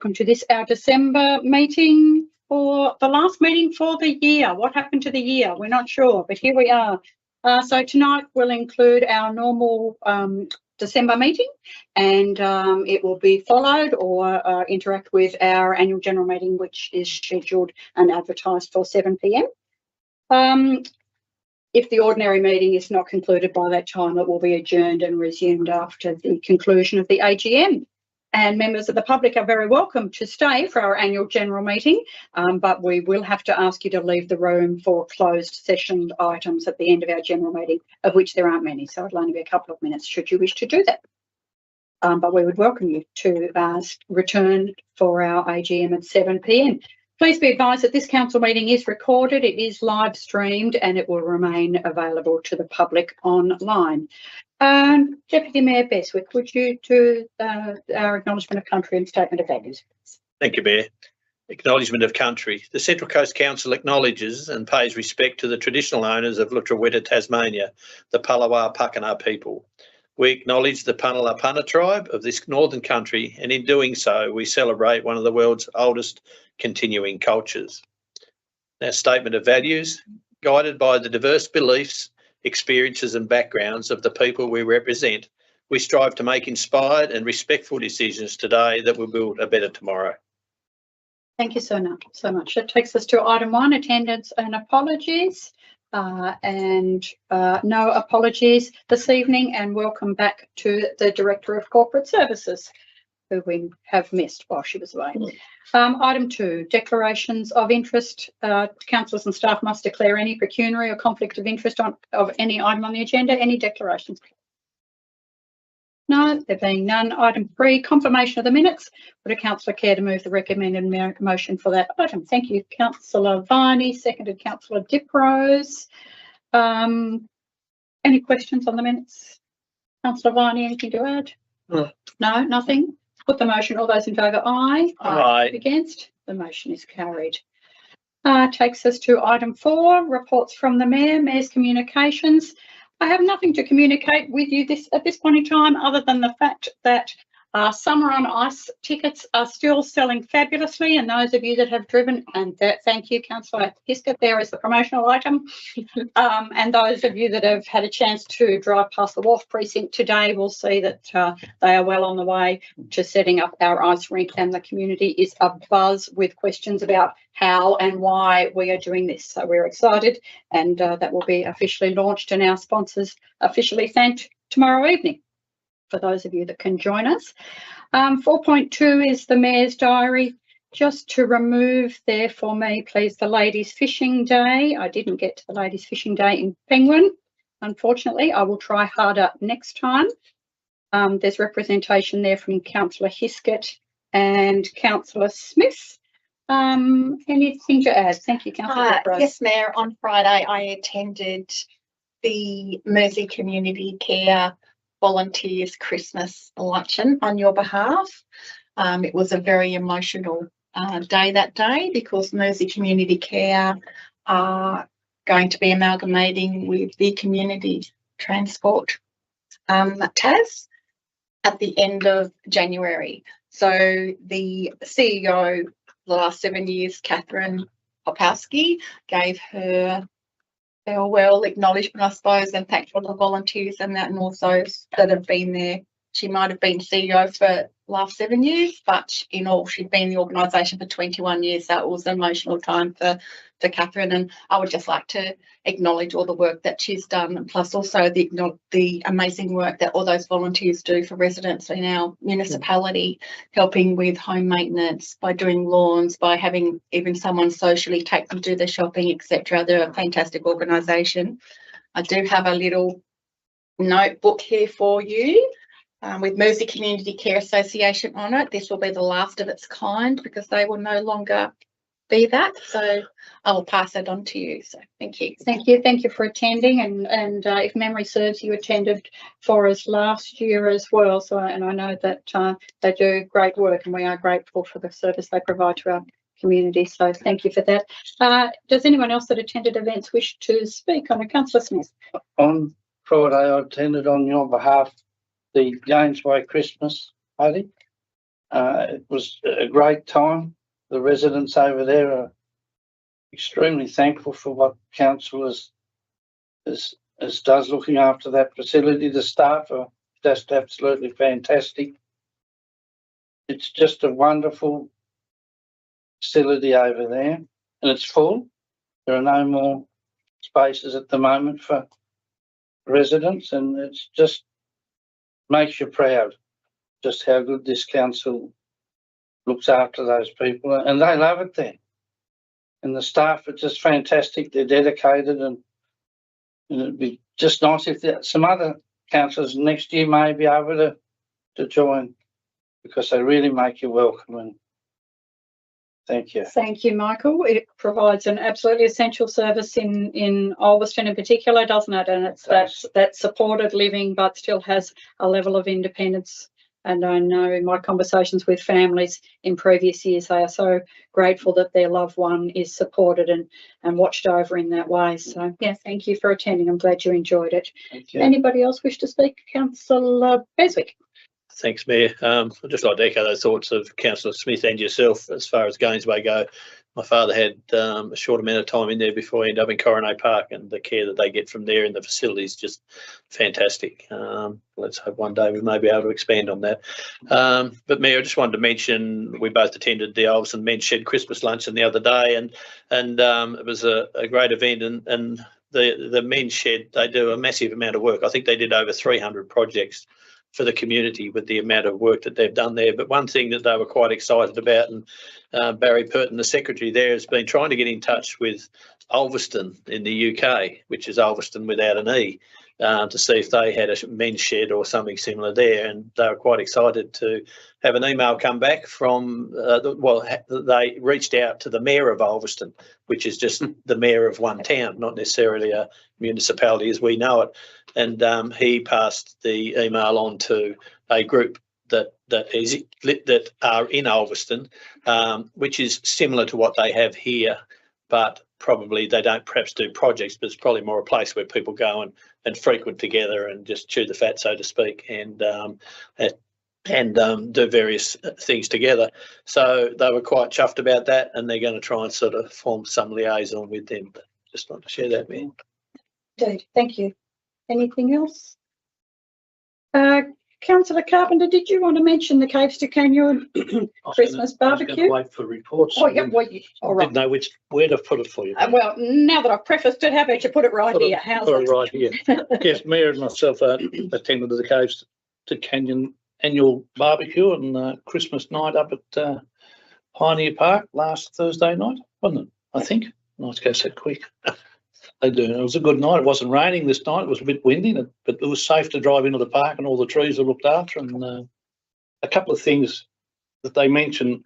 Welcome to this, our December meeting, for the last meeting for the year. What happened to the year? We're not sure, but here we are. So tonight will include our normal December meeting, and it will be followed or interact with our annual general meeting, which is scheduled and advertised for 7 p.m. If the ordinary meeting is not concluded by that time, it will be adjourned and resumed after the conclusion of the AGM. And members of the public are very welcome to stay for our annual general meeting, but we will have to ask you to leave the room for closed session items at the end of our general meeting, of which there aren't many, so it'll only be a couple of minutes should you wish to do that. But we would welcome you to return for our AGM at 7 p.m. Please be advised that this council meeting is recorded, it is live streamed, and it will remain available to the public online. Deputy Mayor Beswick, would you do our acknowledgement of country and statement of values? Thank you, Mayor. Acknowledgement of country. The Central Coast Council acknowledges and pays respect to the traditional owners of Lutruwita, Tasmania, the Palawa Pakana people. We acknowledge the Punala Punna tribe of this northern country, and in doing so, we celebrate one of the world's oldest continuing cultures. Our statement of values, guided by the diverse beliefs, experiences and backgrounds of the people we represent, we strive to make inspired and respectful decisions today that will build a better tomorrow. Thank you so much. That takes us to item 1, attendance and apologies. No apologies this evening, and welcome back to the Director of Corporate Services, who we have missed while she was away. Item 2, declarations of interest. Councillors and staff must declare any pecuniary or conflict of interest of any item on the agenda. Any declarations? No, there being none. Item 3, confirmation of the minutes. Would a councillor care to move the recommended motion for that item? Thank you, Councillor Viney, seconded Councillor Diprose. Any questions on the minutes? Councillor Viney, anything to add? No, nothing. Put the motion. All those in favour, aye. Aye. Against? The motion is carried. Takes us to item 4, reports from the Mayor, Mayor's communications. I have nothing to communicate with you at this point in time, other than the fact that Summer on Ice tickets are still selling fabulously, and those of you that have driven, and thank you, Councillor Hiskett, there is the promotional item, and those of you that have had a chance to drive past the Wharf Precinct today will see that they are well on the way to setting up our ice rink, and the community is abuzz with questions about how and why we are doing this. So we're excited, and that will be officially launched and our sponsors officially thanked tomorrow evening, for those of you that can join us. 4.2 is the Mayor's Diary. Just to remove there for me, please, the Ladies Fishing Day. I didn't get to the Ladies Fishing Day in Penguin, unfortunately. I will try harder next time. There's representation there from Councillor Hiskett and Councillor Smith. Anything to add? Thank you, Councillor. Yes, Mayor. On Friday, I attended the Mersey Community Care Volunteers Christmas luncheon on your behalf. It was a very emotional day that day, because Mersey Community Care are going to be amalgamating with the Community Transport TAS at the end of January. So the CEO the last 7 years, Catherine Popowski, gave her farewell acknowledgement, I suppose, and thanked all the volunteers and that, and also that have been there. She might have been CEO for the last 7 years, but in all, she'd been in the organisation for 21 years, so it was an emotional time for Catherine, and I would just like to acknowledge all the work that she's done, plus also the amazing work that all those volunteers do for residents in our municipality, helping with home maintenance, by doing lawns, by having even someone socially take them to do their shopping, etc. They're a fantastic organisation. I do have a little notebook here for you with Mersey Community Care Association on it. This will be the last of its kind, because they will no longer be that, so I will pass that on to you. So thank you. Thank you for attending, and if memory serves, you attended for us last year as well. So, and I know that they do great work, and we are grateful for the service they provide to our community. So thank you for that. Does anyone else that attended events wish to speak on it? Councillor Smith. On Friday, I attended on your behalf the Gainesway Christmas party. It was a great time. The residents over there are extremely thankful for what council has does looking after that facility. The staff are just absolutely fantastic. It's just a wonderful facility over there, and it's full. There are no more spaces at the moment for residents, and it's just makes you proud just how good this council looks after those people, and they love it there. And the staff are just fantastic. They're dedicated, and it'd be just nice if some other councillors next year may be able to join, because they really make you welcome. And thank you. Thank you, Michael. It provides an absolutely essential service in Ulverstone in particular, doesn't it? And it's that supported living, but still has a level of independence. And I know in my conversations with families in previous years, they are so grateful that their loved one is supported and watched over in that way. So, yeah, thank you for attending. I'm glad you enjoyed it. Thank you. Anybody else wish to speak? Councillor Beswick. Thanks, Mayor. I'd just like to echo those thoughts of Councillor Smith and yourself as far as Gainsway go. My father had a short amount of time in there before he ended up in Coronado Park, and the care that they get from there in the facility is just fantastic. Let's hope one day we may be able to expand on that. But Mayor, I just wanted to mention we both attended the Ulverstone Men's Shed Christmas luncheon the other day, and it was a great event. And the Men's Shed, they do a massive amount of work. I think they did over 300 projects for the community with the amount of work that they've done there. But one thing that they were quite excited about, and Barry Purton, the secretary there, has been trying to get in touch with Ulverstone in the UK, which is Ulverstone without an E, to see if they had a men's shed or something similar there. And they were quite excited to have an email come back from, they reached out to the mayor of Ulverstone, which is just the mayor of one town, not necessarily a municipality as we know it. And he passed the email on to a group that are in Ulverstone, which is similar to what they have here, but probably they don't perhaps do projects, but it's probably more a place where people go and frequent together and just chew the fat, so to speak, and do various things together. So they were quite chuffed about that, and they're going to try and sort of form some liaison with them. But just want to share that, man. Indeed. Thank you. Anything else? Councillor Carpenter, did you want to mention the Caves to Canyon Christmas barbecue? Wait for reports. Oh, yeah, well, all right. Didn't know where to put it for you. Well, now that I've prefaced it, how about you put it right here? How's Put it? it right here. Yes, Mayor and myself attended the Caves to Canyon annual barbecue on Christmas night up at Pioneer Park last Thursday night, wasn't it? I think. Nice goes so quick. They do. It was a good night. It wasn't raining this night. It was a bit windy, but it was safe to drive into the park, and all the trees were looked after. And a couple of things that they mentioned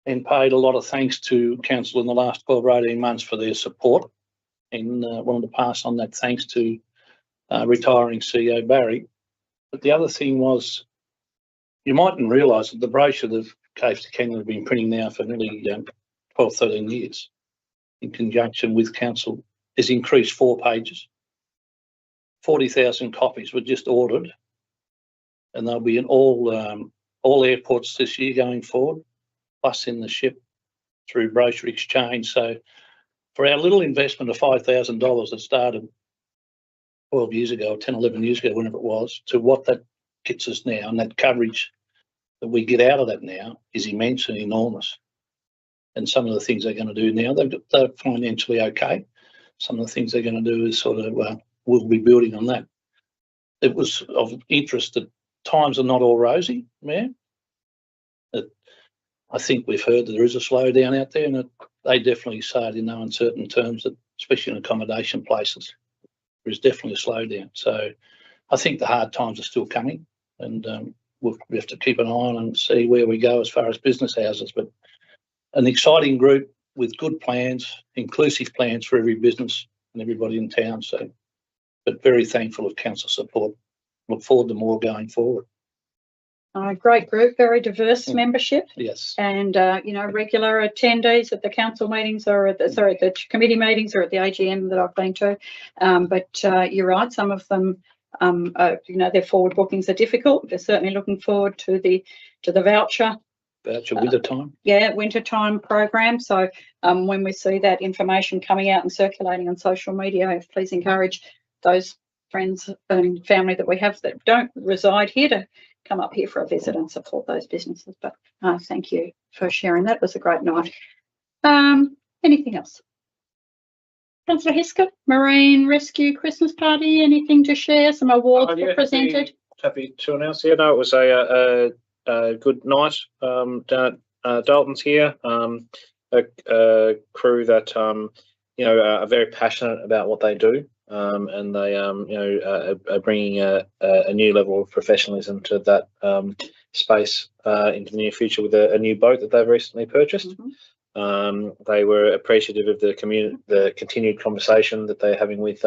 and paid a lot of thanks to council in the last 12 or 18 months for their support, and wanted to pass on that thanks to retiring CEO Barry. But the other thing was, you mightn't realise that the brochure that Caves to Canyon have been printing now for nearly 12, 13 years in conjunction with council has increased 4 pages. 40,000 copies were just ordered, and they'll be in all airports this year going forward, plus in the ship through brochure exchange. So for our little investment of $5,000 that started 12 years ago, 10, 11 years ago, whenever it was, to what that gets us now, and that coverage that we get out of that now is immense and enormous. And some of the things they're going to do now, they're financially okay. Some of the things they're going to do is sort of, we'll be building on that. It was of interest that times are not all rosy, Mayor. I think we've heard that there is a slowdown out there, and they definitely say it in no uncertain terms, that especially in accommodation places, there is definitely a slowdown. So I think the hard times are still coming, and we have to keep an eye on and see where we go as far as business houses. But an exciting group with good plans, inclusive plans for every business and everybody in town. So, but very thankful of council support. Look forward to more going forward. Great group, very diverse membership. Yes. And, regular attendees at the council meetings or at the committee meetings or at the AGM that I've been to. But you're right, some of them, their forward bookings are difficult. They're certainly looking forward to the to the voucher. Voucher winter time. Yeah, wintertime program. So when we see that information coming out and circulating on social media, please encourage those friends and family that we have that don't reside here to come up here for a visit and support those businesses. But thank you for sharing that. It was a great night. Anything else? Councillor Hiskett, Marine Rescue Christmas Party, anything to share? Some awards were presented. Happy to announce here. No, it was a good night down at Dalton's here. A crew that are very passionate about what they do, and they are bringing a new level of professionalism to that space into the near future with a new boat that they've recently purchased. They were appreciative of the continued conversation that they're having with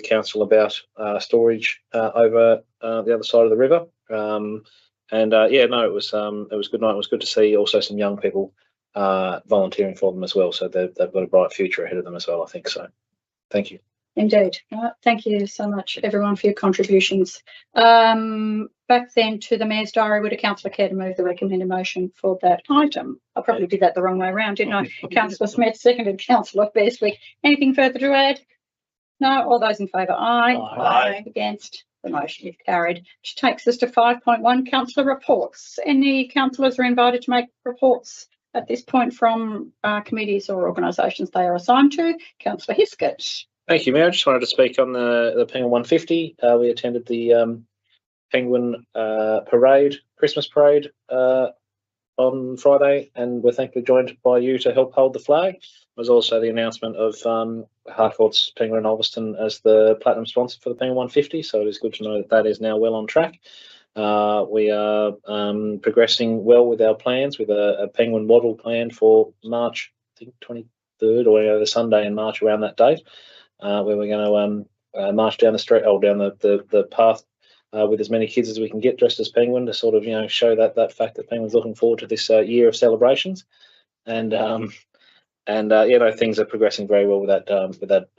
council about storage over the other side of the river. It was a good night. It was good to see also some young people volunteering for them as well. So they've got a bright future ahead of them as well, I think. So thank you. Indeed. Thank you so much, everyone, for your contributions. Back then to the Mayor's Diary, would a councillor care to move the recommended motion for that item? I probably did that the wrong way around, didn't I? Councillor Smith, seconded Councillor Bestwick. Anything further to add? No? All those in favour? Aye. Aye. Against? The motion is carried. Which takes us to 5.1, councillor reports. Any councillors are invited to make reports at this point from committees or organisations they are assigned to. Councillor Hiskett. Thank you, Mayor. I just wanted to speak on the Penguin 150. We attended the Penguin Christmas parade on Friday, and we're thankfully joined by you to help hold the flag. There was also the announcement of Harcourt's Penguin and Ulverston as the platinum sponsor for the Penguin 150, so it is good to know that that is now well on track. We are progressing well with our plans, with a Penguin Waddle planned for March, I think 23rd, or the Sunday in March around that date, where we're going to march down the street, or down the path with as many kids as we can get dressed as Penguin to sort of show that fact that Penguin's looking forward to this year of celebrations, and things are progressing very well with that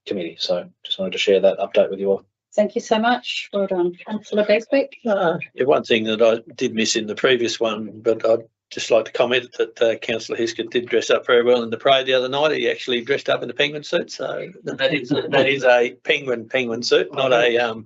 committee. So just wanted to share that update with you all. Thank you so much. Well done, Councillor Bestwick. One thing that I did miss in the previous one, but I'd just like to comment that Councillor Hiskett did dress up very well in the parade the other night. He actually dressed up in a penguin suit, so that is a penguin suit, not a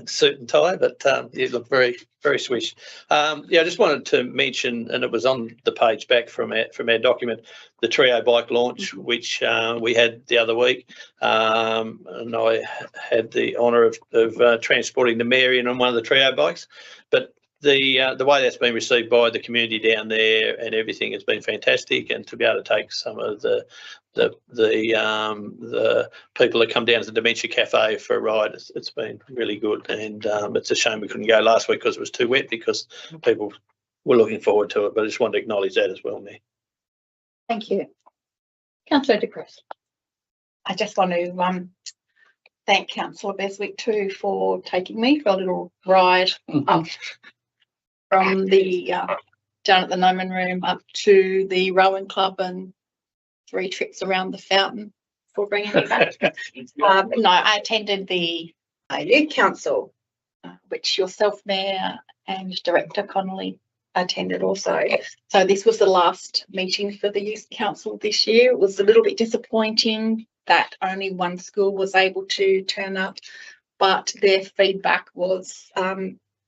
suit and tie. But he looked very swish. I just wanted to mention, and it was on the page back from our document, the Trio bike launch, which we had the other week, and I had the honour of transporting the Mayor in on one of the Trio bikes, but the way that's been received by the community down there and everything has been fantastic, and to be able to take some of the people that come down to the Dementia Cafe for a ride, it's been really good, and it's a shame we couldn't go last week because it was too wet, because people were looking forward to it. But I just wanted to acknowledge that as well, Mayor. Thank you. Councillor de Cruz. I just want to thank Councillor Bestwick too for taking me for a little ride from the down at the Noman Room up to the rowing club, and 3 trips around the fountain for bringing me back. No, I attended the Youth Council, which yourself, Mayor, and Director Connolly attended also. So this was the last meeting for the Youth Council this year. It was a little bit disappointing that only one school was able to turn up, but their feedback was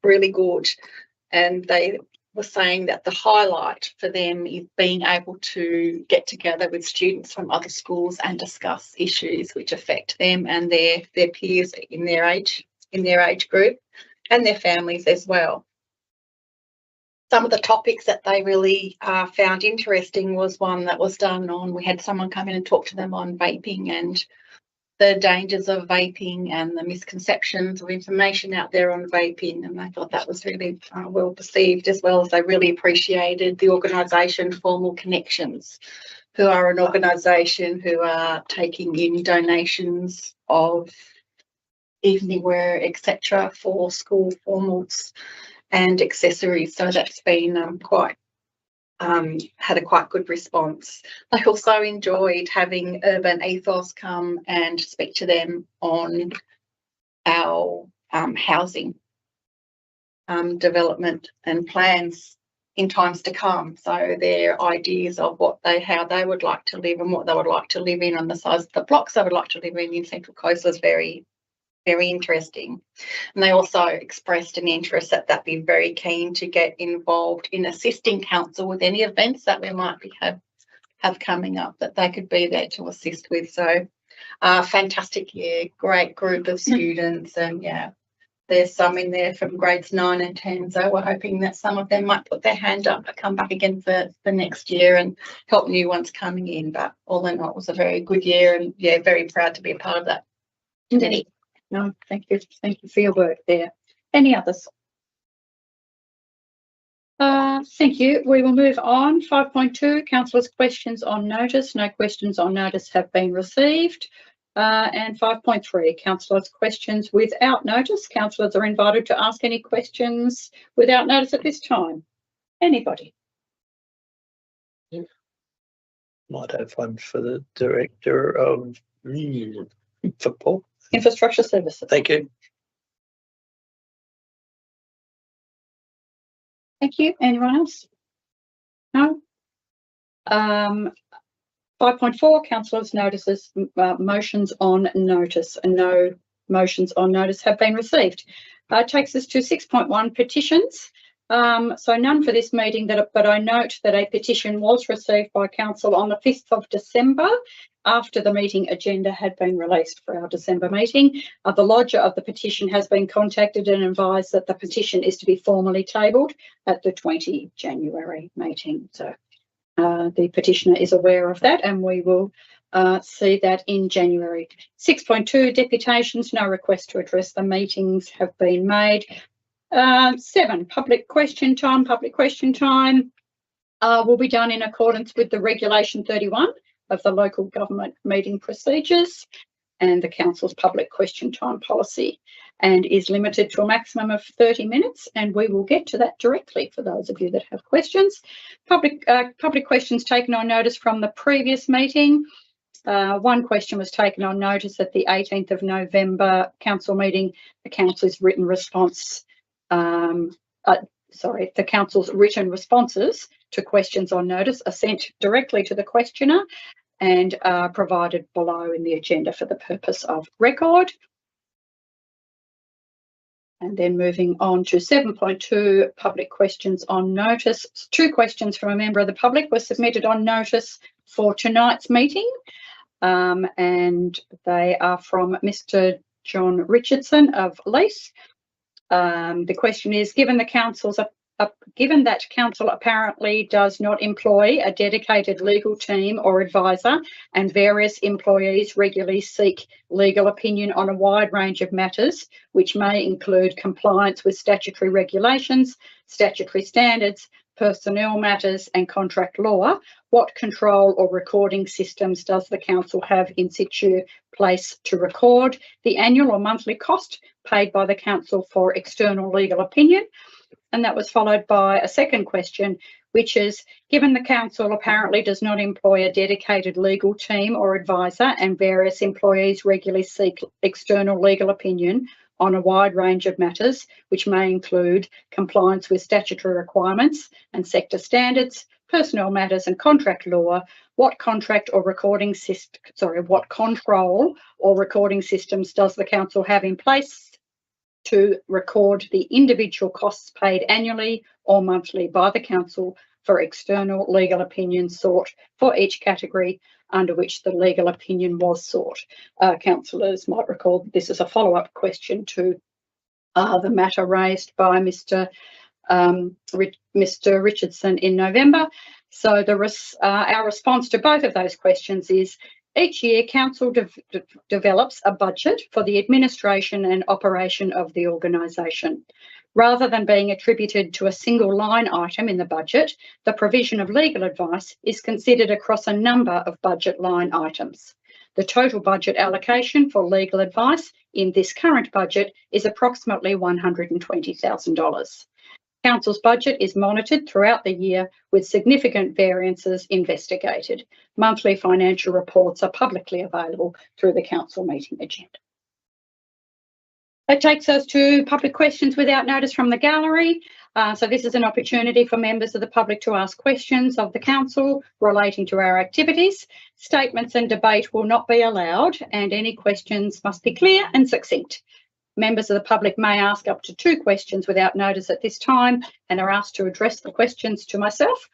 really good, and they were saying that the highlight for them is being able to get together with students from other schools and discuss issues which affect them and their peers in their age group, and their families as well. Some of the topics that they really found interesting was one that was done on, we had someone come in and talk to them on vaping and the dangers of vaping and the misconceptions of information out there on vaping, and I thought that was really well perceived, as well as they really appreciated the organisation Formal Connections, who are an organisation who are taking in donations of evening wear, etc., for school formals and accessories. So that's been had a quite good response. I also enjoyed having Urban Ethos come and speak to them on our housing development and plans in times to come. So their ideas of how they would like to live and what they would like to live in and the size of the blocks they would like to live in Central Coast was very, very interesting. And they also expressed an interest that they'd be very keen to get involved in assisting council with any events that we might have coming up, that they could be there to assist with. So fantastic year, great group of students, and yeah, there's some in there from grades 9 and 10. So we're hoping that some of them might put their hand up and come back again for next year and help new ones coming in. But all in all, it was a very good year, and yeah, very proud to be a part of that. Indeed. No, thank you. Thank you for your work there. Any others? Thank you. We will move on. 5.2, councillors' questions on notice. No questions on notice have been received. And 5.3, councillors' questions without notice. Councillors are invited to ask any questions without notice at this time. Anybody? Might have one for the Director of Football. Infrastructure Services. Thank you. Thank you. Anyone else? No? 5.4, councillors' notices, motions on notice, and no motions on notice have been received. Takes us to 6.1, petitions. So none for this meeting, but I note that a petition was received by council on the 5th of December after the meeting agenda had been released for our December meeting. The lodger of the petition has been contacted and advised that the petition is to be formally tabled at the 20 January meeting. So the petitioner is aware of that, and we will see that in January. 6.2, deputations. No request to address the meetings have been made. 7, public question time. Public question time will be done in accordance with the Regulation 31 of the Local Government Meeting Procedures and the Council's public question time policy, and is limited to a maximum of 30 minutes, and we will get to that directly for those of you that have questions. Public questions taken on notice from the previous meeting. One question was taken on notice at the 18th of November council meeting. The council's written response, the council's written responses to questions on notice are sent directly to the questioner and are provided below in the agenda for the purpose of record. And then moving on to 7.2, public questions on notice. 2 questions from a member of the public were submitted on notice for tonight's meeting, and they are from Mr. John Richardson of Lease. The question is, given that council apparently does not employ a dedicated legal team or advisor, and various employees regularly seek legal opinion on a wide range of matters, which may include compliance with statutory regulations, statutory standards, personnel matters and contract law, what control or recording systems does the council have in situ place to record the annual or monthly cost paid by the council for external legal opinion? And that was followed by a second question, which is, given the council apparently does not employ a dedicated legal team or advisor, and various employees regularly seek external legal opinion on a wide range of matters, which may include compliance with statutory requirements and sector standards, personnel matters and contract law, what contract or recording system, what control or recording systems does the council have in place to record the individual costs paid annually or monthly by the council for external legal opinion sought for each category under which the legal opinion was sought? Councillors might recall that this is a follow-up question to the matter raised by Mr. Richardson in November. So our response to both of those questions is, each year, council develops a budget for the administration and operation of the organisation. Rather than being attributed to a single line item in the budget, the provision of legal advice is considered across a number of budget line items. The total budget allocation for legal advice in this current budget is approximately $120,000. Council's budget is monitored throughout the year with significant variances investigated. Monthly financial reports are publicly available through the council meeting agenda. That takes us to public questions without notice from the gallery. So this is an opportunity for members of the public to ask questions of the council relating to our activities. Statements and debate will not be allowed, and any questions must be clear and succinct. Members of the public may ask up to 2 questions without notice at this time and are asked to address the questions to myself.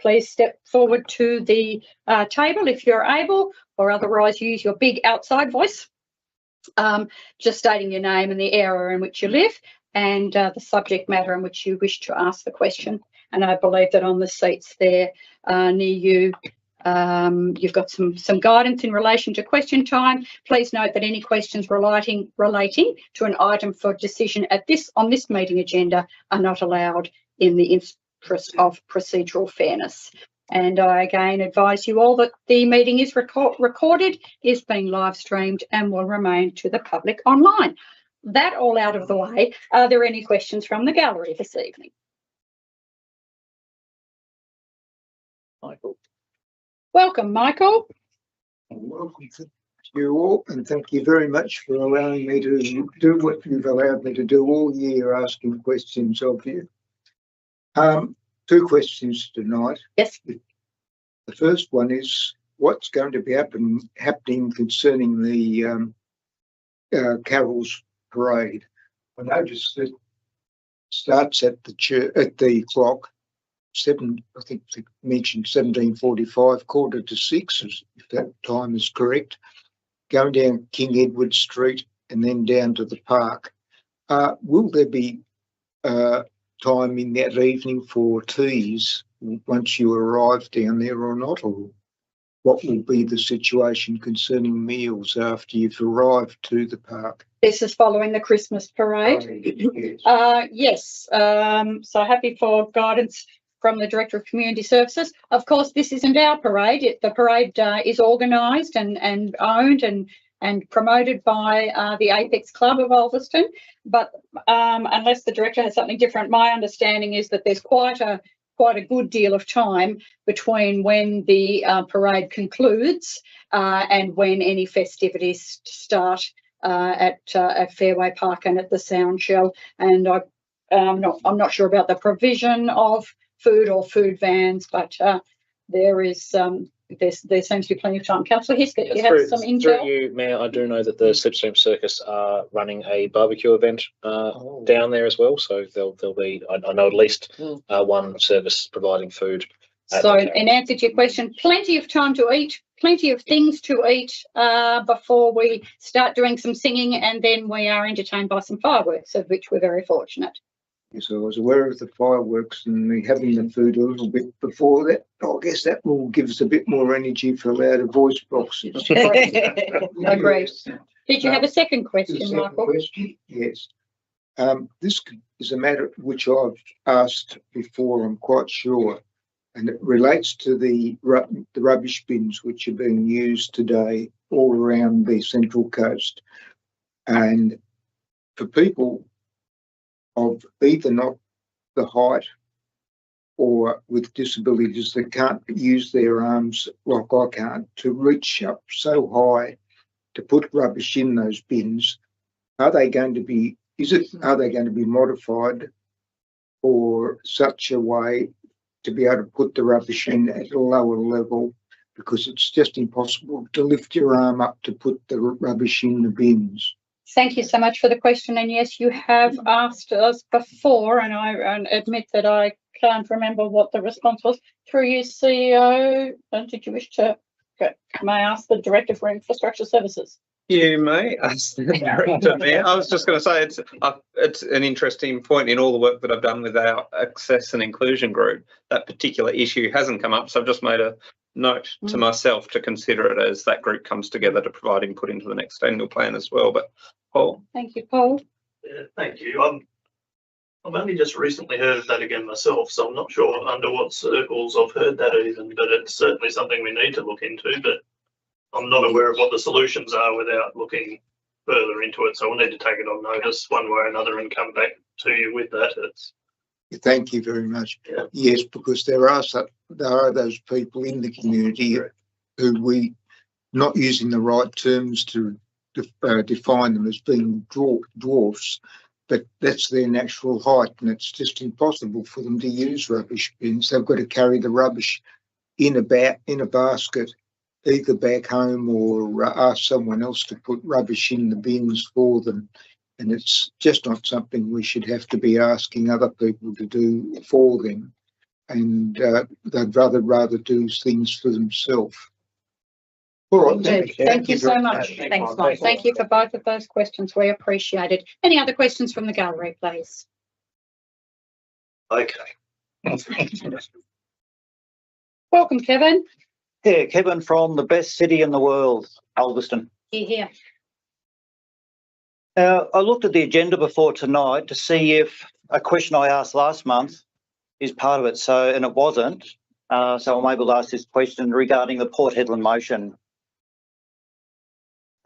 Please step forward to the table if you're able, or otherwise use your big outside voice. Just stating your name and the area in which you live and the subject matter in which you wish to ask the question. And I believe that on the seats there near you, you've got some guidance in relation to question time. Please note that any questions relating to an item for decision on this meeting agenda are not allowed in the interest of procedural fairness. And I again advise you all that the meeting is recorded, is being live streamed and will remain to the public online. That all out of the way, are there any questions from the gallery this evening? Michael. Welcome, Michael. Welcome to you all, and thank you very much for allowing me to do what you've allowed me to do all year, asking questions of you. 2 questions tonight. Yes. The first one is, what's going to be happening concerning the Carols Parade? I noticed that it starts at the clock. I think they mentioned 17:45, 5:45, if that time is correct, going down King Edward Street and then down to the park. Will there be time in that evening for teas once you arrive down there or not? Or what will be the situation concerning meals after you've arrived to the park? This is following the Christmas parade. Yes. So happy for guidance from the Director of Community Services. Of course, this isn't our parade. The parade is organised and owned and promoted by the Apex Club of Ulverston. But unless the Director has something different, my understanding is that there's quite a good deal of time between when the parade concludes and when any festivities start at Fairway Park and at the Sound Shell. And I'm not sure about the provision of food or food vans, but there seems to be plenty of time. Councillor Hiskett, you have some intel? Through you, Mayor, I do know that the Slipstream Circus are running a barbecue event down there as well. So there'll be, I know, at least one service providing food. So in answer to your question, plenty of time to eat, plenty of things to eat before we start doing some singing, and then we are entertained by some fireworks, of which we're very fortunate. Yes, I was aware of the fireworks and having the food a little bit before that. I guess that will give us a bit more energy for louder voice boxes. Agreed. Did you have a second question, The second Michael? question, yes. This is a matter which I've asked before, I'm quite sure, and it relates to the rubbish bins which are being used today all around the Central Coast. And for people of either not the height or with disabilities that can't use their arms like I can't to reach up so high to put rubbish in those bins, are they going to be modified for such a way to be able to put the rubbish in at a lower level, because it's just impossible to lift your arm up to put the rubbish in the bins? Thank you so much for the question. And yes, you have asked us before, and I admit that I can't remember what the response was. Through you, CEO, did you wish to, may I ask the Director for Infrastructure Services? You may ask the Director, Mayor. I was just going to say it's an interesting point in all the work that I've done with our access and inclusion group. That particular issue hasn't come up, so I've just made a note to myself to consider it as that group comes together to provide input into the next annual plan as well. But Paul. Thank you, Paul. Yeah, thank you. I've only just recently heard of that again myself, so I'm not sure under what circles I've heard that even, but it's certainly something we need to look into, but I'm not aware of what the solutions are without looking further into it. So we'll need to take it on notice one way or another and come back to you with that. Thank you very much. Yeah. Yes, because there are those people in the community who we, not using the right terms to define them as being dwarfs, but that's their natural height, and it's just impossible for them to use rubbish bins. They've got to carry the rubbish in a basket, either back home or ask someone else to put rubbish in the bins for them. And it's just not something we should have to be asking other people to do for them. And they'd rather do things for themselves. All right, Thank you so very much. Thanks, Mike. Thank you for both of those questions. We appreciate it. Any other questions from the gallery, please? Okay. Welcome, Kevin. Yeah, Kevin from the best city in the world, Ulverston. Here. I looked at the agenda before tonight to see if a question I asked last month is part of it. And it wasn't. So I'm able to ask this question regarding the Port Hedland motion.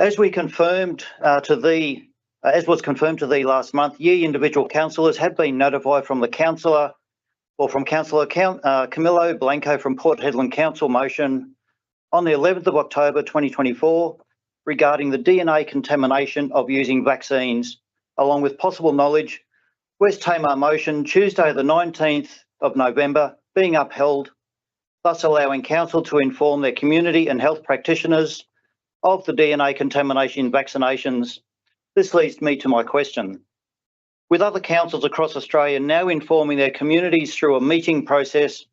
As we confirmed as was confirmed to thee last month, ye individual councillors have been notified from the councillor or from Councillor Camillo Blanco from Port Hedland Council motion on the 11th of October 2024 regarding the DNA contamination of using vaccines, along with possible knowledge, West Tamar motion Tuesday the 19th of November being upheld, thus allowing council to inform their community and health practitioners of the DNA contamination in vaccinations. This leads me to my question. With other councils across Australia now informing their communities through a meeting process,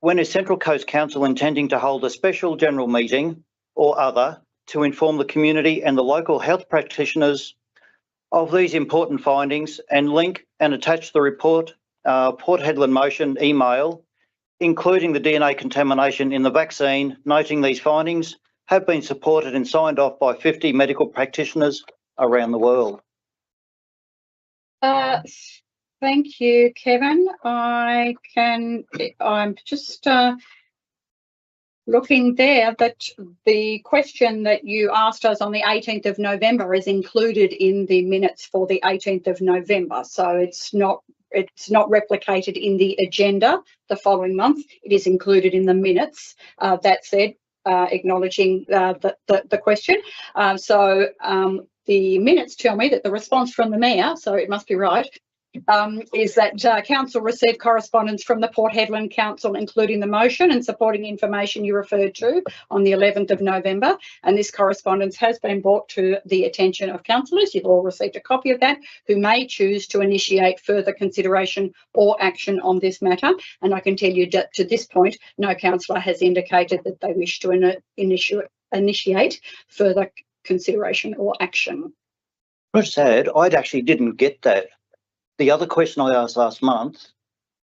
when is Central Coast Council intending to hold a special general meeting or other to inform the community and the local health practitioners of these important findings and link and attach the report, Port Hedland motion email, including the DNA contamination in the vaccine, noting these findings have been supported and signed off by 50 medical practitioners around the world? Thank you, Kevin. I'm just looking there that the question that you asked us on the 18th of November is included in the minutes for the 18th of November. So it's not replicated in the agenda the following month. It is included in the minutes. That said, acknowledging the question. The minutes tell me that the response from the Mayor, so it must be right, is that Council received correspondence from the Port Hedland Council, including the motion and supporting information you referred to on the 11th of November. And this correspondence has been brought to the attention of councillors. You've all received a copy of that, who may choose to initiate further consideration or action on this matter. And I can tell you that to this point, no councillor has indicated that they wish to initiate further consideration or action. I just add, I actually didn't get that. The other question I asked last month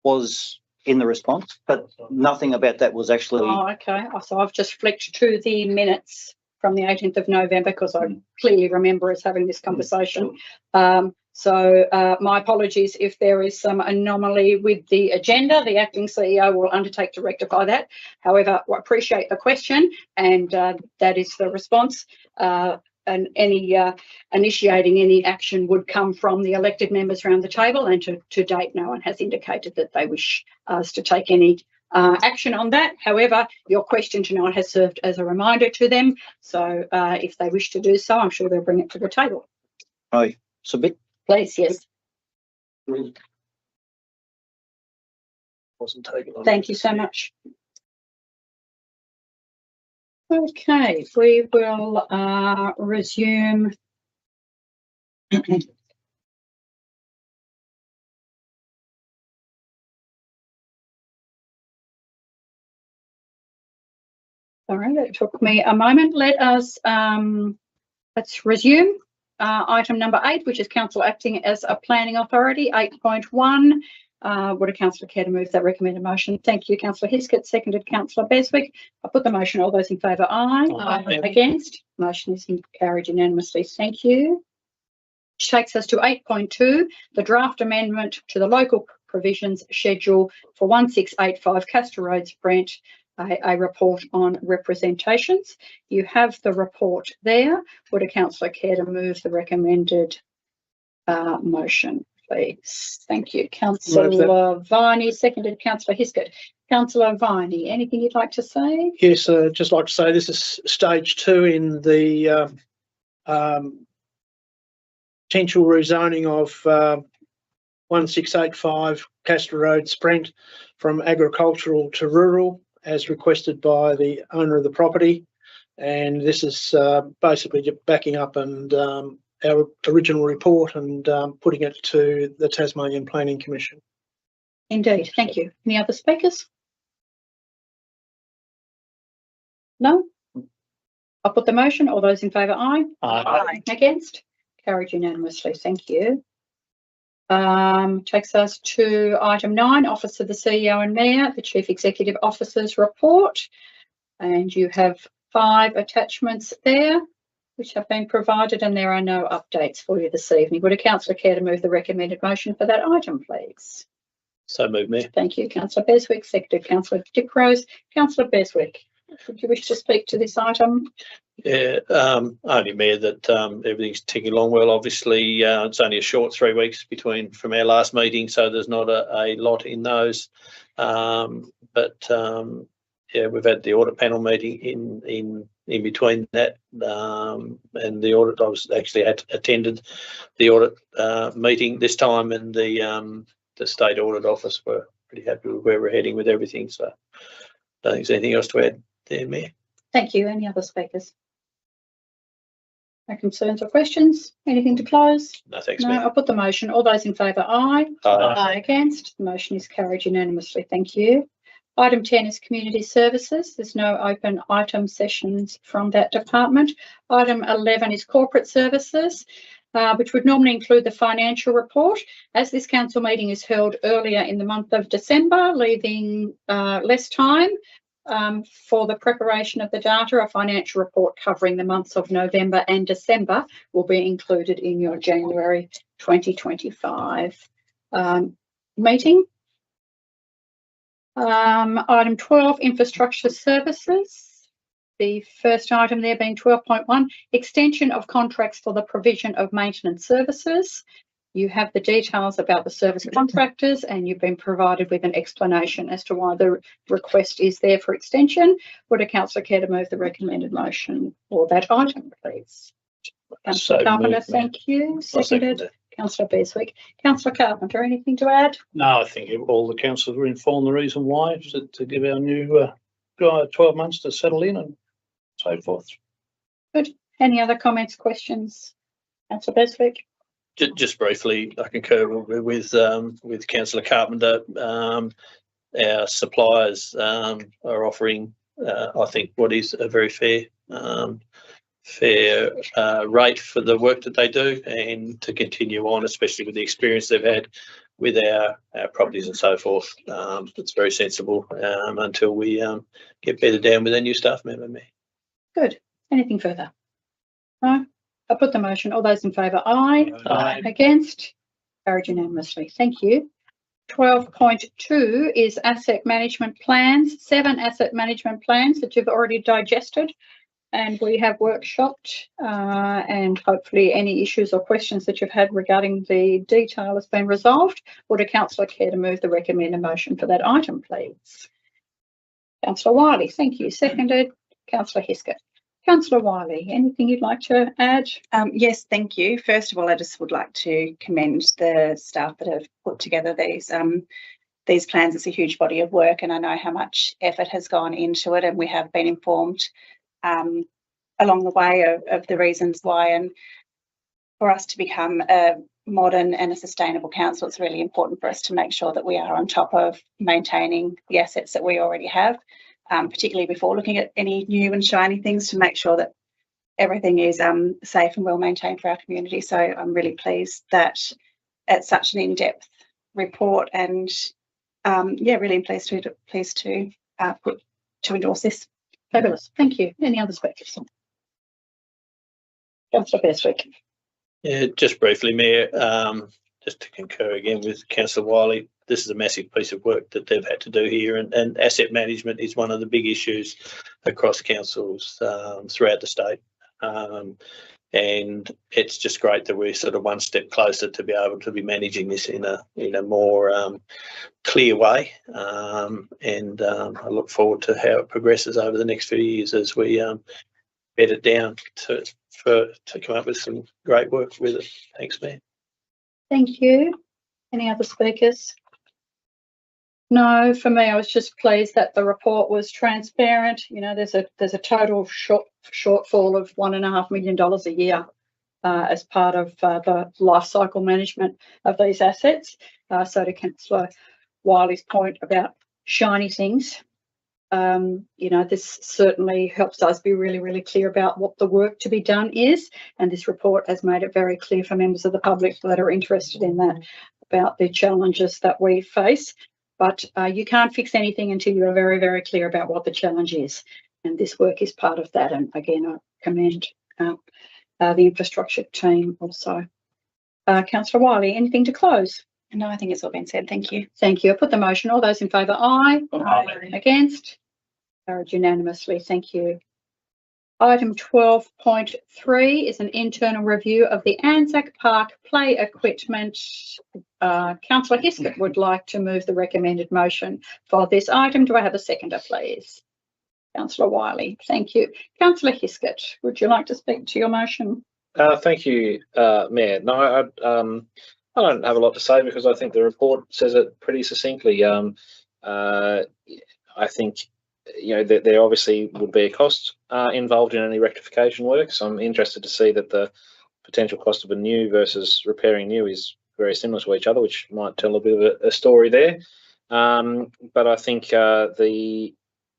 was in the response, but nothing about that was actually... Oh, okay. So I've just flicked to the minutes from the 18th of November because I clearly remember us having this conversation. My apologies if there is some anomaly with the agenda. The acting CEO will undertake to rectify that. However, I appreciate the question, and that is the response. And any initiating any action would come from the elected members around the table, and to date no one has indicated that they wish us to take any action on that. However, your question tonight has served as a reminder to them, so if they wish to do so, I'm sure they'll bring it to the table. Right, submit. Please, yes. Wasn't taken on. Thank you so much. Okay, we will resume. Sorry, that took me a moment. Let's resume. Item number 8, which is council acting as a planning authority. 8.1. Would a councillor care to move that recommended motion? Thank you, Councillor Hiscott. Seconded, Councillor Beswick. I put the motion. All those in favour, aye. Aye. Against? Motion is carried unanimously. Thank you. Which takes us to 8.2, the draft amendment to the local provisions schedule for 1685 Castor Roads, Brent. A report on representations. You have the report there. Would a councillor care to move the recommended motion, please? Thank you, Councillor Viney. Seconded, Councillor Hiscott. Councillor Viney, anything you'd like to say? Yes, just like to say this is stage 2 in the potential rezoning of 1685 Castor Road, Sprent, from agricultural to rural, as requested by the owner of the property. And this is basically just backing up and our original report and putting it to the Tasmanian Planning Commission. Indeed, thank you. Any other speakers? No? I'll put the motion. All those in favour, aye. Aye. Against? Carried unanimously. Thank you. Takes us to item 9, Office of the CEO and Mayor, the Chief Executive Officer's report. And you have 5 attachments there which have been provided, and there are no updates for you this evening. Would a councillor care to move the recommended motion for that item, please? So move, Mayor. Thank you, Councillor Beswick. Seconded, Councillor Dickrose. Councillor Beswick, would you wish to speak to this item? Yeah, only, Mayor, that everything's ticking along well. Obviously, it's only a short 3 weeks from our last meeting, so there's not a lot in those. Yeah, we've had the audit panel meeting in between that, and the audit. I was actually attended the audit meeting this time, and the State Audit Office were pretty happy with where we're heading with everything. So, I don't think there's anything else to add there, Mayor. Thank you. Any other speakers? No concerns or questions? Anything to close? No, thanks, No, Mayor. I'll put the motion. All those in favour, aye. Aye. Against? The motion is carried unanimously. Thank you. Item 10 is community services. There's no open item sessions from that department. Item 11 is corporate services, which would normally include the financial report. As this council meeting is held earlier in the month of December, leaving less time for the preparation of the data, a financial report covering the months of November and December will be included in your January 2025 meeting. Item 12, infrastructure services. The first item there being 12.1, extension of contracts for the provision of maintenance services. You have the details about the service contractors, and you've been provided with an explanation as to why the request is there for extension. Would a councillor care to move the recommended motion for that item, please? Councillor So Carpenter, moved, Mayor. thank you. I'll second Seconded. it. Councillor Beswick. Councillor Carpenter, anything to add? No, I think all the councillors were informed the reason why, to give our new guy 12 months to settle in and so forth. Good. Any other comments, questions? Councillor Beswick. Just briefly, I concur with Councillor Carpenter. Our suppliers are offering, I think, what is a very fair rate for the work that they do, and to continue on, especially with the experience they've had with our properties and so forth. It's very sensible until we get bedded down with our new staff member. Good. Anything further? No? I'll put the motion. All those in favour, aye. Aye. Against? Carried unanimously. Thank you. 12.2 is asset management plans. 7 asset management plans that you've already digested, and we have workshopped, and hopefully any issues or questions that you've had regarding the detail has been resolved. Would a councillor care to move the recommended motion for that item, please? Councillor Wiley, thank you. Seconded. Councillor Hiskett. Councillor Wiley, anything you'd like to add? Yes, thank you. First of all, I just would like to commend the staff that have put together these plans. It's a huge body of work, and I know how much effort has gone into it, and we have been informed along the way of the reasons why. And for us to become a modern and a sustainable council, it's really important for us to make sure that we are on top of maintaining the assets that we already have. Particularly before looking at any new and shiny things, to make sure that everything is safe and well maintained for our community. So I'm really pleased that it's such an in-depth report, and really pleased to endorse this. Fabulous. Thank you. Any other speakers? Councillor Beswick. Yeah, just briefly, Mayor, just to concur again with Councillor Wiley, this is a massive piece of work that they've had to do here, and asset management is one of the big issues across councils throughout the state. And it's just great that we're sort of one step closer to be able to be managing this in a more clear way. And I look forward to how it progresses over the next few years as we bed it down to come up with some great work with it. Thanks, Mayor. Thank you. Any other speakers? No, for me, I was just pleased that the report was transparent. You know, there's a total shortfall of $1.5 million a year as part of the life cycle management of these assets. So to Councillor Wiley's point about shiny things, you know, this certainly helps us be really, really clear about what the work to be done is. And this report has made it very clear for members of the public that are interested in that about the challenges that we face. But you can't fix anything until you are very, very clear about what the challenge is. And this work is part of that. And again, I commend the infrastructure team also. Councillor Wiley, anything to close? No, I think it's all been said. Thank you. Thank you. I put the motion. All those in favour, aye. Aye. Against? Carried unanimously. Thank you. Item 12.3 is an internal review of the Anzac Park play equipment. Councillor Hiskett would like to move the recommended motion for this item. Do I have a seconder, please? Councillor Wiley, thank you. Councillor Hiskett, would you like to speak to your motion? Thank you, Mayor. No, I don't have a lot to say because I think the report says it pretty succinctly. I think, you know, there obviously would be a cost involved in any rectification work. So I'm interested to see that the potential cost of a new versus repairing new is very similar to each other, which might tell a bit of a story there. But I think the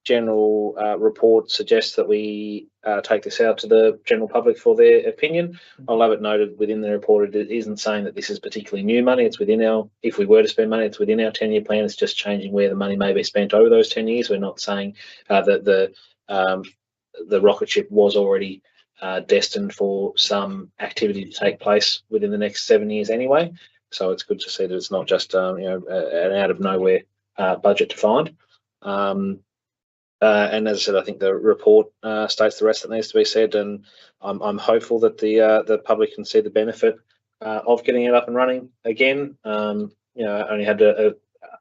general report suggests that we take this out to the general public for their opinion. I'll have it noted within the report, it isn't saying that this is particularly new money. It's within our, if we were to spend money, it's within our 10-year plan. It's just changing where the money may be spent over those 10 years. We're not saying that the rocket ship was already destined for some activity to take place within the next 7 years anyway. So it's good to see that it's not just you know, an out of nowhere budget to find. And as I said, I think the report states the rest that needs to be said, and I'm hopeful that the public can see the benefit of getting it up and running again. You know, I only had to,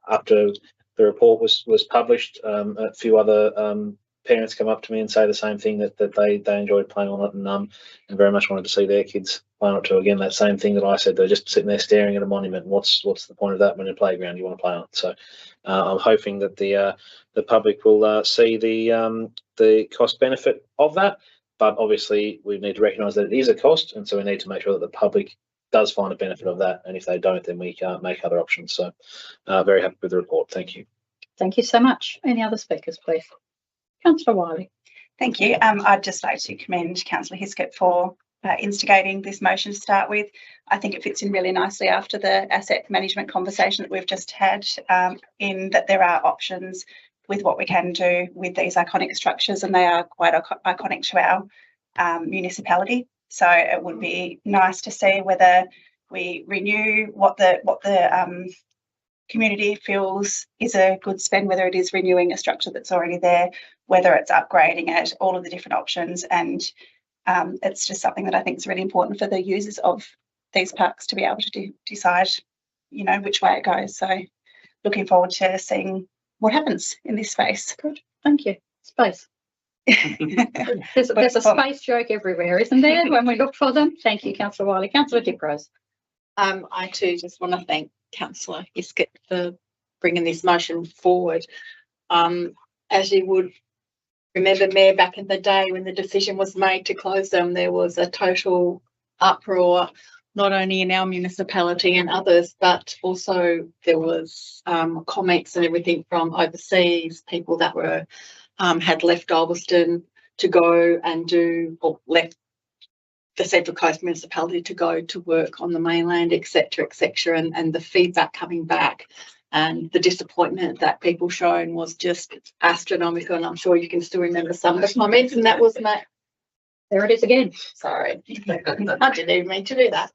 after the report was published, a few other parents come up to me and say the same thing, that they enjoyed playing on it, and very much wanted to see their kids play on it too. Again, that same thing that I said, they're just sitting there staring at a monument. What's the point of that when in a playground you want to play on it? So I'm hoping that the public will see the cost benefit of that, but obviously we need to recognise that it is a cost, and so we need to make sure that the public does find a benefit of that, and if they don't, then we can't make other options. So very happy with the report. Thank you. Thank you so much. Any other speakers, please? Councillor Wiley. Thank you. I'd just like to commend Councillor Hiskett for instigating this motion to start with. I think it fits in really nicely after the asset management conversation that we've just had, in that there are options with what we can do with these iconic structures, and they are quite iconic to our municipality. So it would be nice to see whether we renew what the community feels is a good spend, whether it is renewing a structure that's already there, whether it's upgrading it, all of the different options. And it's just something that I think is really important for the users of these parks to be able to decide, you know, which way it goes. So looking forward to seeing what happens in this space. Good, thank you. Space. There's a space joke everywhere, isn't there, when we look for them? Thank you, Councillor Wiley. Councillor Diprose. I too just want to thank Councillor Hiskett for bringing this motion forward. As you would remember, Mayor, back in the day when the decision was made to close them, there was a total uproar, not only in our municipality and others, but also there was comments and everything from overseas, people that were had left Galveston to go and do, or left the Central Coast municipality to go to work on the mainland, etc., and the feedback coming back and the disappointment that people shown was just astronomical. And I'm sure you can still remember some of the comments, and that was my. There it is again. Sorry, I didn't even mean to do that.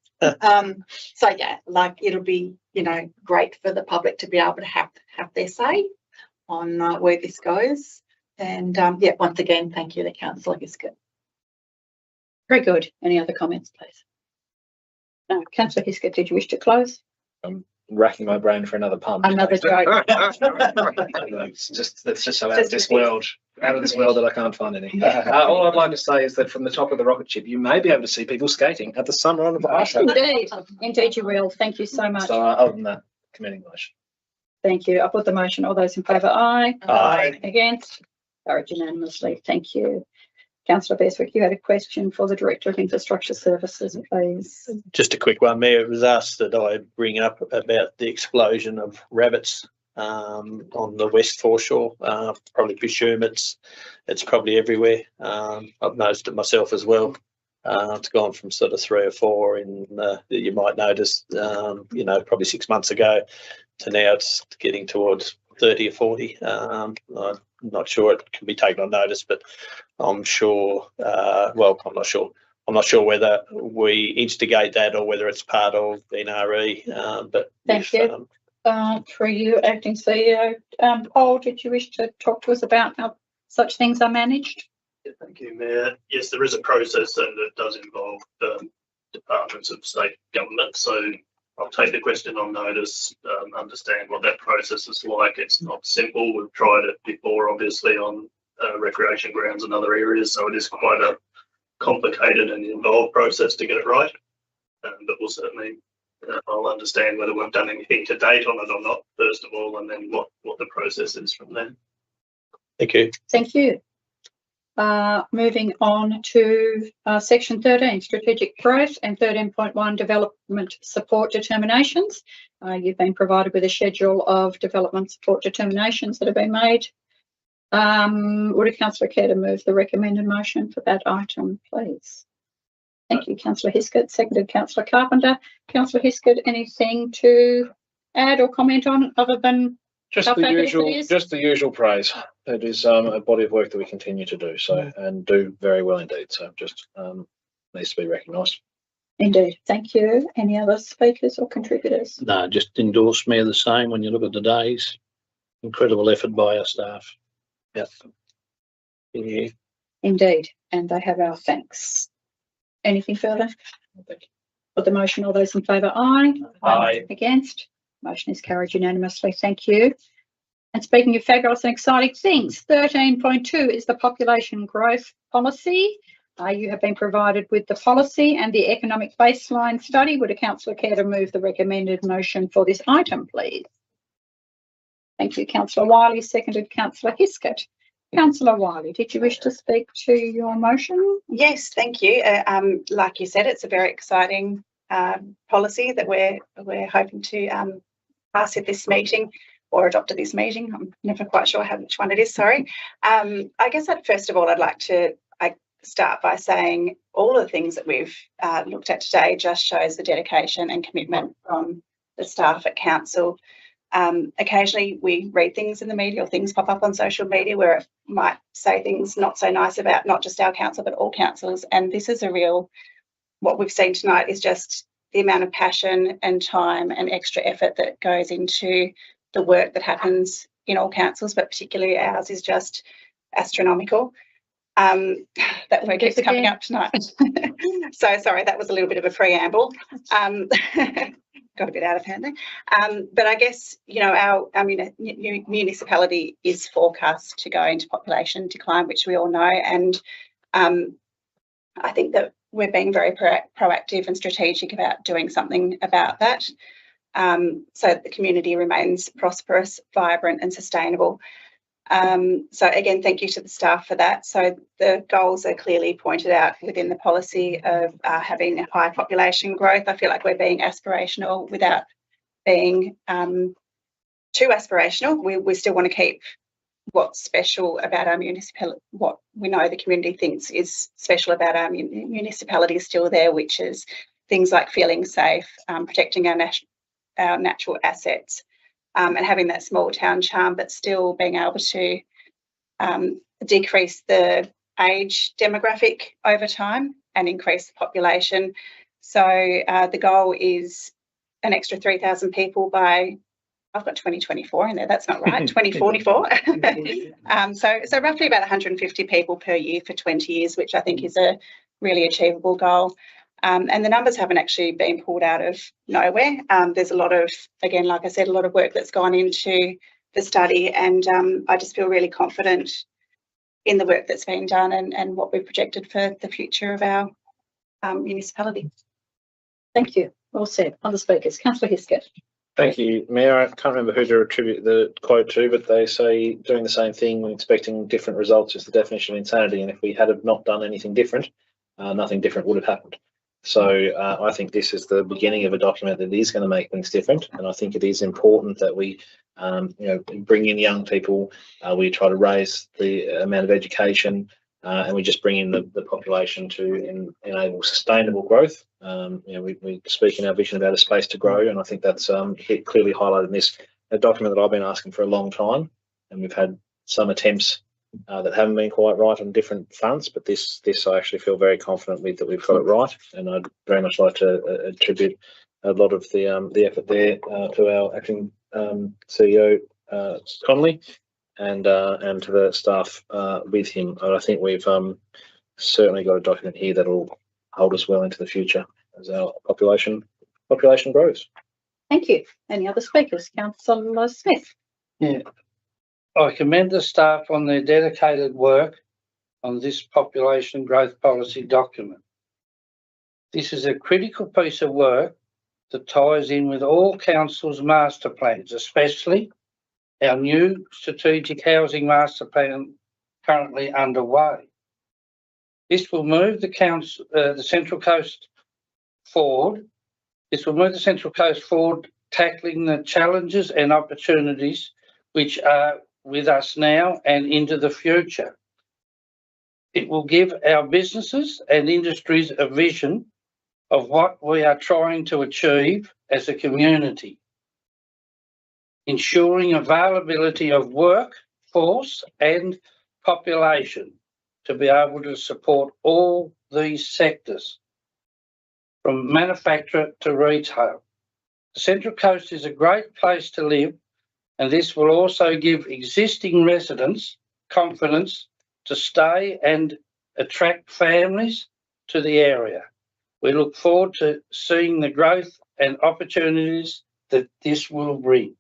So yeah, like it'll be, you know, great for the public to be able to have their say on where this goes. And yeah, once again, thank you to Councillor Hiskett. Very good. Any other comments, please? No. Councillor Hiskett, did you wish to close? I'm racking my brain for another pun. Another joke. It's just that's just how out of this world out of this world that I can't find any. All I'd like to say is that from the top of the rocket ship, you may be able to see people skating at the summer on the ice. Indeed you will. Thank you so much. So other than that, commending motion. Thank you. I put the motion. All those in favour, aye. Aye. Against? Carried unanimously. Thank you. Councillor Bestwick, you had a question for the Director of Infrastructure Services, please. Just a quick one, Mayor. It was asked that I bring up about the explosion of rabbits on the west foreshore. Probably presume it's probably everywhere. I've noticed it myself as well. It's gone from sort of 3 or 4 in that you might notice, you know, probably 6 months ago, to now it's getting towards 30 or 40. I'm not sure it can be taken on notice, but I'm sure. Well, I'm not sure. I'm not sure whether we instigate that or whether it's part of NRE. But Thank you. Through you, Acting CEO. Paul, did you wish to talk to us about how such things are managed? Yeah, thank you, Mayor. Yes, there is a process and it does involve departments of state government. So I'll take the question on notice, understand what that process is like. It's not simple. We've tried it before, obviously, on recreation grounds and other areas. So it is quite a complicated and involved process to get it right. But we'll certainly, I'll understand whether we've done anything to date on it or not, first of all, and then what the process is from there. Thank you. Thank you. Moving on to section 13, strategic growth, and 13.1, development support determinations. You've been provided with a schedule of development support determinations that have been made. Would a councillor care to move the recommended motion for that item, please? Thank you, Councillor Hiskett. Seconded, Councillor Carpenter. Councillor Hiskett, anything to add or comment on other than just the usual praise? It is a body of work that we continue to do so and do very well indeed. So just needs to be recognised. Indeed. Thank you. Any other speakers or contributors? No, just endorse me the same. When you look at the days, incredible effort by our staff. Yep. Yeah. Indeed, and they have our thanks. Anything further? Thank you. For the motion, all those in favour, aye. Aye. Against? Motion is carried unanimously. Thank you. And speaking of fabulous and exciting things, 13.2 is the population growth policy. You have been provided with the policy and the economic baseline study. Would a councillor care to move the recommended motion for this item, please? Thank you, Councillor Wiley. Seconded, Councillor Hiskett. Councillor Wiley, did you wish to speak to your motion? Yes, thank you. Like you said, it's a very exciting policy that we're hoping to pass at this meeting or adopt at this meeting. I'm never quite sure which one it is, sorry. I guess first of all, I'd like to start by saying all of the things that we've looked at today just shows the dedication and commitment from the staff at council. Occasionally we read things in the media or things pop up on social media where it might say things not so nice about not just our council but all councils, and this is what we've seen tonight is just the amount of passion and time and extra effort that goes into the work that happens in all councils, but particularly ours is just astronomical. That word keeps coming up tonight. So sorry, that was a little bit of a preamble. Got a bit out of hand there. But I guess, you know, our municipality is forecast to go into population decline, which we all know. And I think that we're being very proactive and strategic about doing something about that, so that the community remains prosperous, vibrant and sustainable. So again, thank you to the staff for that. So the goals are clearly pointed out within the policy of having high population growth. I feel like we're being aspirational without being too aspirational. We still want to keep what's special about our municipality, what we know the community thinks is special about our municipality is still there, which is things like feeling safe, protecting our natural assets, and having that small town charm, but still being able to decrease the age demographic over time and increase the population. So the goal is an extra 3,000 people by, I've got 2024 in there, that's not right, 2044. So roughly about 150 people per year for 20 years, which I think is a really achievable goal. And the numbers haven't actually been pulled out of nowhere. There's a lot of, again, like I said, a lot of work that's gone into the study, and I just feel really confident in the work that's being done and what we've projected for the future of our municipality. Thank you. Well said. Other speakers. Councillor Hiskett. Thank you, Mayor. I can't remember who to attribute the quote to, but they say doing the same thing when expecting different results is the definition of insanity. And if we had not done anything different, nothing different would have happened. So I think this is the beginning of a document that is going to make things different. And I think it is important that we, bring in young people. We try to raise the amount of education, and we just bring in the population to enable sustainable growth. We speak in our vision about a space to grow, and I think that's clearly highlighted in this document that I've been asking for a long time. And we've had some attempts that haven't been quite right on different fronts, but this I actually feel very confident with that we've got it right. And I'd very much like to attribute a lot of the effort there to our acting CEO Connolly and to the staff with him. And I think we've certainly got a document here that will hold us well into the future as our population grows. Thank you. Any other speakers? Councillor Smith. Yeah. I commend the staff on their dedicated work on this population growth policy document. This is a critical piece of work that ties in with all council's master plans, especially our new strategic housing master plan currently underway. This will move the Central Coast forward. This will move the Central Coast forward, tackling the challenges and opportunities which are with us now and into the future. It will give our businesses and industries a vision of what we are trying to achieve as a community, ensuring availability of workforce and population to be able to support all these sectors, from manufacture to retail. The Central Coast is a great place to live, and this will also give existing residents confidence to stay and attract families to the area. We look forward to seeing the growth and opportunities that this will bring.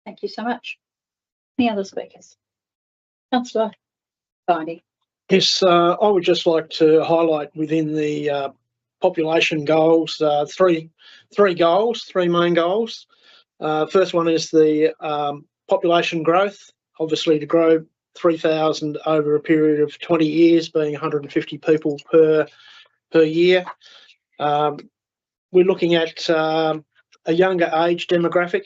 Thank you so much. Any other speakers? Councillor Viney. Yes, I would just like to highlight within the population goals, three main goals. First one is the population growth, obviously to grow 3,000 over a period of 20 years, being 150 people per year. We're looking at a younger age demographic.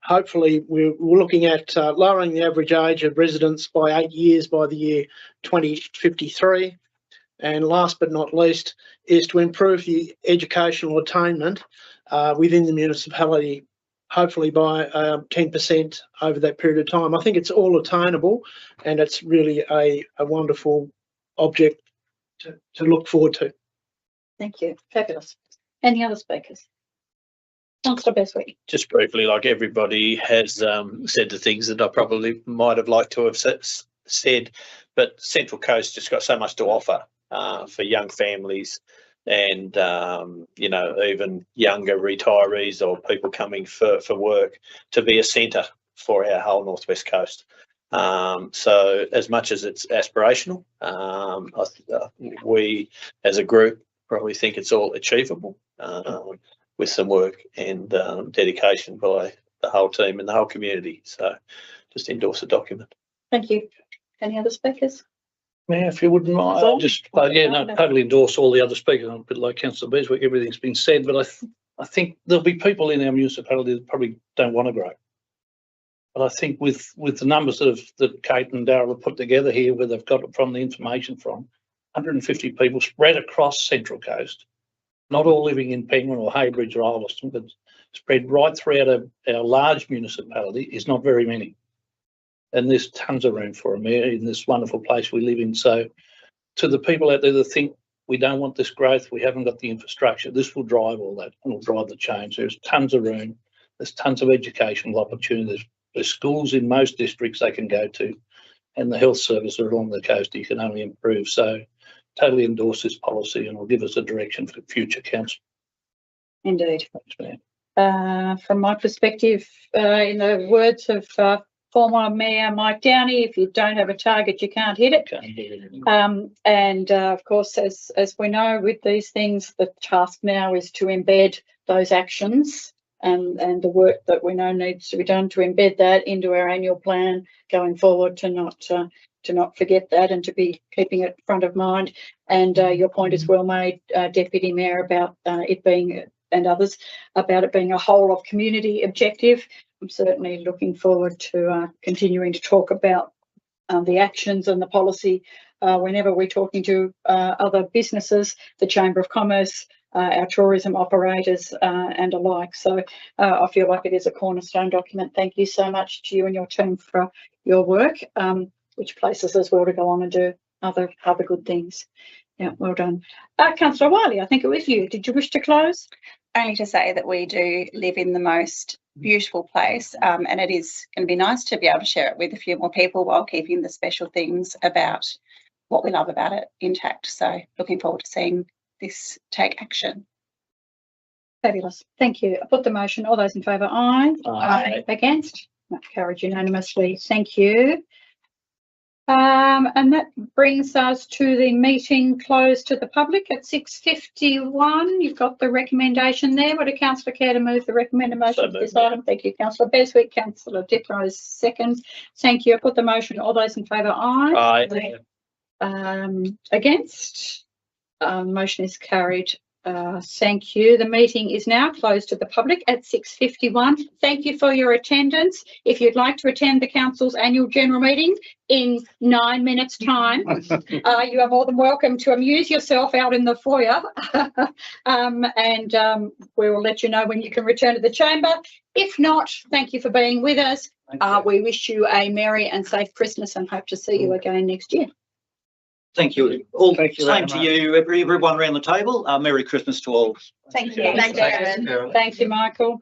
Hopefully we're looking at lowering the average age of residents by 8 years by the year 2053. And last but not least is to improve the educational attainment within the municipality, hopefully by 10% over that period of time. I think it's all attainable, and it's really a wonderful object to look forward to. Thank you. Fabulous. Any other speakers? Councillor Beswick. Just briefly, like everybody has said the things that I probably might have liked to have said, but Central Coast just got so much to offer for young families and, even younger retirees or people coming for work to be a centre for our whole Northwest Coast. So as much as it's aspirational, we as a group probably think it's all achievable with some work and dedication by the whole team and the whole community. So just endorse the document. Thank you. Any other speakers? Mayor, if you wouldn't mind, I'll just, totally endorse all the other speakers. I'm a bit like Councillor Beswick, everything's been said, but I think there'll be people in our municipality that probably don't want to grow. But I think with the numbers that Kate and Darryl have put together here, where they've got it from the information from, 150 people spread across Central Coast, not all living in Penguin or Haybridge or Ulverston, but spread right throughout our large municipality is not very many. And there's tons of room for them here in this wonderful place we live in. So to the people out there that think we don't want this growth, we haven't got the infrastructure, this will drive all that and will drive the change. There's tons of room. There's tons of educational opportunities. There's schools in most districts they can go to, and the health services along the coast you can only improve. So totally endorse this policy and will give us a direction for future council. Indeed. Thanks, Mayor. From my perspective, in the words of former Mayor Mike Downey. If you don't have a target, you can't hit it. And of course, as we know with these things, the task now is to embed those actions and the work that we know needs to be done to embed that into our annual plan going forward, to not forget that and to be keeping it front of mind. And your point is well made, Deputy Mayor, about it being, and others, about it being a whole of community objective. I'm certainly looking forward to continuing to talk about the actions and the policy whenever we're talking to other businesses, the Chamber of Commerce, our tourism operators and alike. So I feel like it is a cornerstone document. Thank you so much to you and your team for your work, which places us well to go on and do other good things. Yeah, well done. Councillor Wiley, I think it was you. Did you wish to close? Only to say that we do live in the most beautiful place, and it is going to be nice to be able to share it with a few more people while keeping the special things about what we love about it intact. So looking forward to seeing this take action. Fabulous. Thank you. I put the motion. All those in favour, aye. Aye. Against? That carried unanimously. Thank you. And that brings us to the meeting closed to the public at 6:51. You've got the recommendation there. Would a councillor care to move the recommended motion for this item? Thank you, Councillor Beswick. Councillor Diprose, second. Thank you. I put the motion. All those in favour, aye. Aye. Against? Motion is carried. Thank you. The meeting is now closed to the public at 6:51. Thank you for your attendance. If you'd like to attend the council's annual general meeting in 9 minutes' time, you are more than welcome to amuse yourself out in the foyer, and we will let you know when you can return to the chamber. If not, thank you for being with us. We wish you a merry and safe Christmas and hope to see you again next year. Thank you. All Thank you same very to you, everyone around the table. Merry Christmas to all. Thank you. Thank you, Michael.